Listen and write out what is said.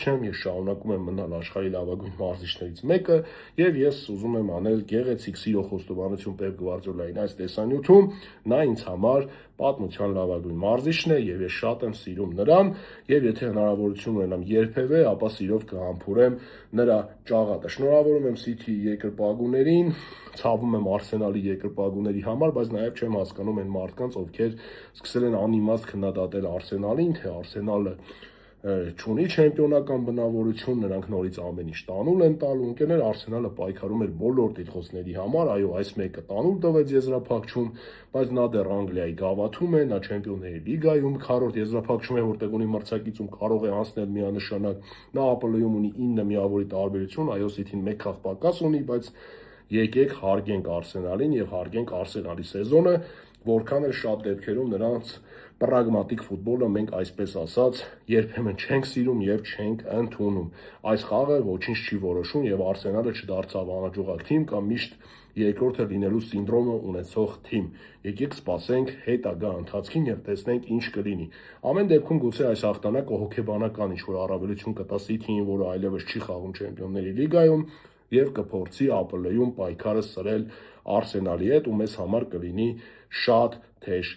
Չեմ, ես շարունակում եմ մնալ աշխարհի լավագույն մարզիչներից մեկը եւ ես ուզում եմ անել գեղեցիկ սիրո խոստովանություն Պեպ Գվարդիոլային այս տեսանյութում, նա ինձ համար պատմության լավագույն մարզիչն է եւ ես շատ եմ սիրում նրան եւ եթե հնարավորություն ունենամ երբևէ, ապա սիրով կհամբուրեմ նրա ճաղատը։ Շնորհավորում եմ City-ի երկրպագուներին, ցավում եմ Arsenal-ի երկրպագուների համար, բայց նաեւ չեմ հասկանում այն մարդկանց, ովքեր սկսել են անիմաստ քննադատել Arsenal-ին, թե Arsenal-ը չունի չեմպիոնական բնավորություն, նրանք նորից ամեն ինչ տանուլ են տալու, ընկերներ Arsenal-ը պայքարում էր բոլոր տիտղոսների համար, այո, այս մեկը տանուլ տվեց եզրափակչում, բայց նա դեռ Անգլիայի գավաթում է, նա Չեմպիոնների լիգայում քառորդ եզրափակչում է, որտեղ ունի մրցակիցում կարող է անցնել միանշանակ, նա ԱՊԼ-ում ունի 9 միավորի տարբերություն, այո, City-ն 1 խաղ պակաս ունի, բայց եկեք հարգենք Arsenal-ին եւ հարգենք Arsenal-ի սեզոնը, որքան էլ շատ դեպքերում նրանց պրագմատիկ ֆուտբոլը մենք այսպես ասած երբեմն չենք սիրում եւ չենք ընդունում։ Այս խաղը ոչինչ չի որոշում եւ Arsenal-ը չդարձավ անհաջողակ թիմ կամ միշտ երկրորդը լինելու սինդրոմը ունեցող թիմ։ Եկեք սպասենք հետագա ընթացքին եւ տեսնենք ինչ կլինի։ Ամեն դեպքում գուցե այս հաղթանակը հոգեբանական ինչ-որ առավելություն կտա City-ին, որը այլևս չի խաղում Չեմպիոնների լիգայում եւ կփորձի ԱՊԼ-ում պայքարը սրել Arsenal-ի հետ ու մեզ համար կլինի շատ թեժ